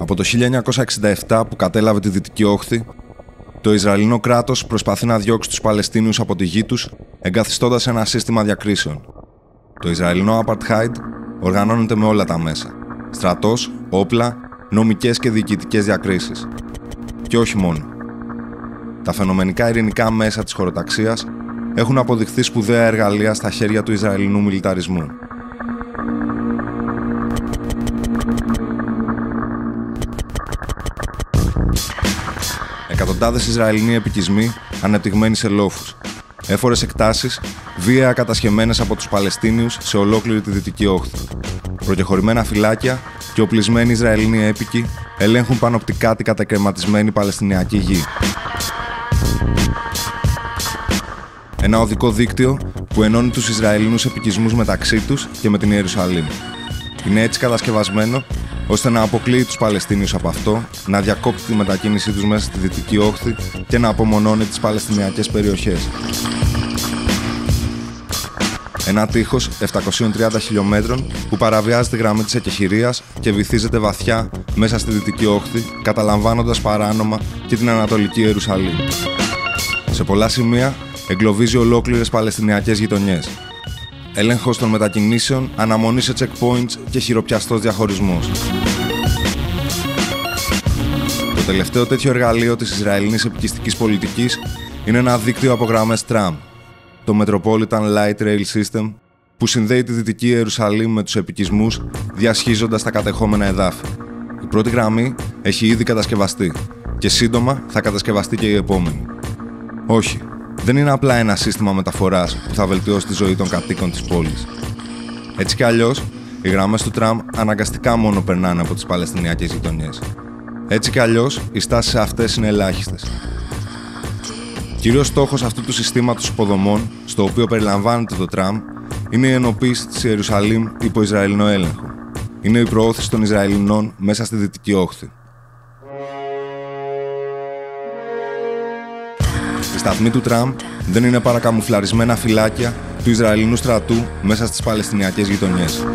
Από το 1967 που κατέλαβε τη Δυτική Όχθη, το Ισραηλινό κράτος προσπαθεί να διώξει τους Παλαιστίνιους από τη γη τους, εγκαθιστώντας ένα σύστημα διακρίσεων. Το Ισραηλινό Apartheid οργανώνεται με όλα τα μέσα. Στρατός, όπλα, νομικές και διοικητικές διακρίσεις. Και όχι μόνο. Τα φαινομενικά ειρηνικά μέσα της χωροταξίας έχουν αποδειχθεί σπουδαία εργαλεία στα χέρια του Ισραηλινού μιλιταρισμού. Εκατοντάδες Ισραηλινοί επικισμοί ανεπτυγμένοι σε λόφους. Έφορες εκτάσεις, βίαια κατασχεμένες από τους Παλαιστίνιους σε ολόκληρη τη Δυτική Όχθη. Προκεχωρημένα φυλάκια και οπλισμένοι Ισραηλινοί έπικοι ελέγχουν πανοπτικά την κατακαιρματισμένη Παλαιστινιακή γη. Ένα οδικό δίκτυο που ενώνει τους Ισραηλινούς επικισμούς μεταξύ τους και με την Ιερουσαλήμ. Είναι έτσι κατασκευασμένο ώστε να αποκλείει τους Παλαιστίνιους από αυτό, να διακόπτει τη μετακίνησή τους μέσα στη Δυτική Όχθη και να απομονώνει τις Παλαιστινιακές περιοχές. Ένα τείχος 730 χιλιόμετρων που παραβιάζει τη γραμμή της εκεχηρίας και βυθίζεται βαθιά μέσα στη Δυτική Όχθη, καταλαμβάνοντας παράνομα και την Ανατολική Ιερουσαλήμ. Σε πολλά σημεία εγκλωβίζει ολόκληρες Παλαιστινιακές γειτονιές. Έλεγχος των μετακινήσεων, αναμονή σε checkpoints και χειροπιαστός διαχωρισμός. Το τελευταίο τέτοιο εργαλείο της Ισραηλινής επικιστικής πολιτικής είναι ένα δίκτυο από γραμμές τραμ, το Metropolitan Light Rail System, που συνδέει τη Δυτική Ιερουσαλήμ με τους επικισμούς, διασχίζοντας τα κατεχόμενα εδάφη. Η πρώτη γραμμή έχει ήδη κατασκευαστεί και σύντομα θα κατασκευαστεί και η επόμενη. Όχι. Δεν είναι απλά ένα σύστημα μεταφοράς που θα βελτιώσει τη ζωή των κατοίκων της πόλης. Έτσι κι αλλιώς, οι γραμμές του τραμ αναγκαστικά μόνο περνάνε από τις Παλαιστινιακές γειτονιές. Έτσι κι αλλιώς, οι στάσεις αυτές είναι ελάχιστες. Κύριος στόχος αυτού του συστήματος υποδομών, στο οποίο περιλαμβάνεται το τραμ, είναι η ενοποίηση της Ιερουσαλήμ υπό Ισραηλινό έλεγχο. Είναι η προώθηση των Ισραηλινών μέσα στη Δυτική Όχθη. Οι σταθμοί του τραμ δεν είναι παρά καμουφλαρισμένα φυλάκια του Ισραηλινού στρατού μέσα στις Παλαιστινιακές γειτονιές.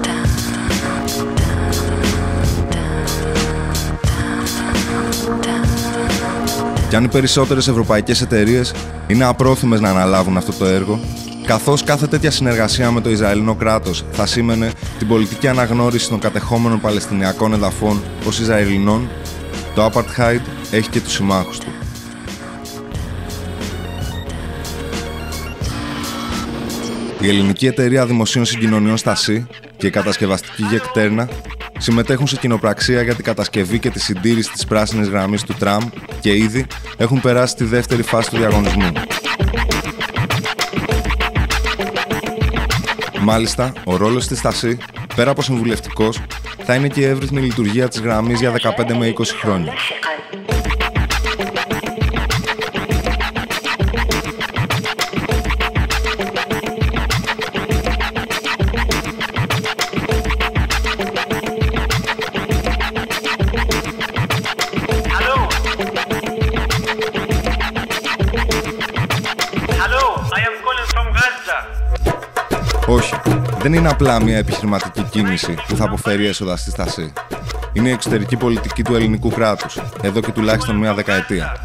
Κι αν οι περισσότερες ευρωπαϊκές εταιρείες είναι απρόθυμες να αναλάβουν αυτό το έργο, καθώς κάθε τέτοια συνεργασία με το Ισραηλινό κράτος θα σήμαινε την πολιτική αναγνώριση των κατεχόμενων Παλαιστινιακών εδαφών ως Ισραηλινών, το Apartheid έχει και τους συμμάχους του. Η ελληνική εταιρεία δημοσίων συγκοινωνιών Στασί και η κατασκευαστική Γεκτέρνα συμμετέχουν σε κοινοπραξία για την κατασκευή και τη συντήρηση της πράσινης γραμμής του τραμ και ήδη έχουν περάσει τη δεύτερη φάση του διαγωνισμού. Μάλιστα, ο ρόλος της Στασί, πέρα από συμβουλευτικός, θα είναι και η εύρυθμη λειτουργία της γραμμής για 15 με 20 χρόνια. Όχι, δεν είναι απλά μια επιχειρηματική κίνηση που θα αποφέρει έσοδα στη Στασί. Είναι η εξωτερική πολιτική του ελληνικού κράτους, εδώ και τουλάχιστον μια δεκαετία.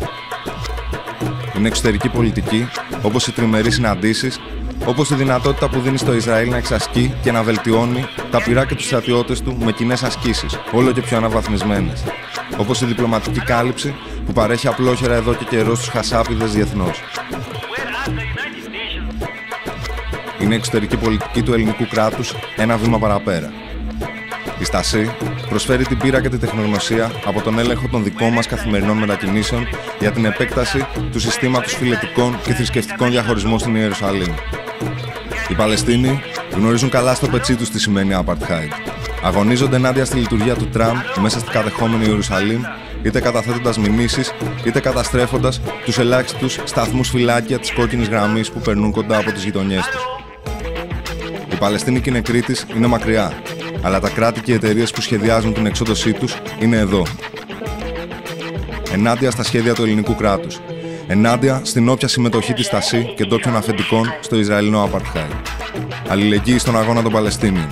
Είναι εξωτερική πολιτική, όπως οι τριμερείς συναντήσεις, όπως η δυνατότητα που δίνει στο Ισραήλ να εξασκεί και να βελτιώνει τα πυρά και τους στρατιώτες του με κοινές ασκήσεις, όλο και πιο αναβαθμισμένες. Όπως η διπλωματική κάλυψη που παρέχει απλόχερα εδώ και καιρό στους χασάπιδες διεθνώς. Είναι η εξωτερική πολιτική του ελληνικού κράτους ένα βήμα παραπέρα. Η Στασί προσφέρει την πείρα και τη τεχνογνωσία από τον έλεγχο των δικών μας καθημερινών μετακινήσεων για την επέκταση του συστήματος φυλετικών και θρησκευτικών διαχωρισμών στην Ιερουσαλήμ. Οι Παλαιστίνοι γνωρίζουν καλά στο πετσί τους τι σημαίνει Apartheid. Αγωνίζονται ενάντια στη λειτουργία του τραμ μέσα στην κατεχόμενη Ιερουσαλήμ, είτε καταθέτοντας μηνύσεις, είτε καταστρέφοντας τους ελάχιστους σταθμούς φυλάκια της κόκκινης γραμμής που περνούν κοντά από τις γειτονιές τους. Η Παλαιστίνη και η νεκροί της είναι μακριά, αλλά τα κράτη και οι εταιρείες που σχεδιάζουν την εξόντωσή τους είναι εδώ. Ενάντια στα σχέδια του ελληνικού κράτους. Ενάντια στην όποια συμμετοχή της Στασί και ντόπιων αφεντικών στο Ισραηλινό Apartheid. Αλληλεγγύη στον αγώνα των Παλαιστίνιων.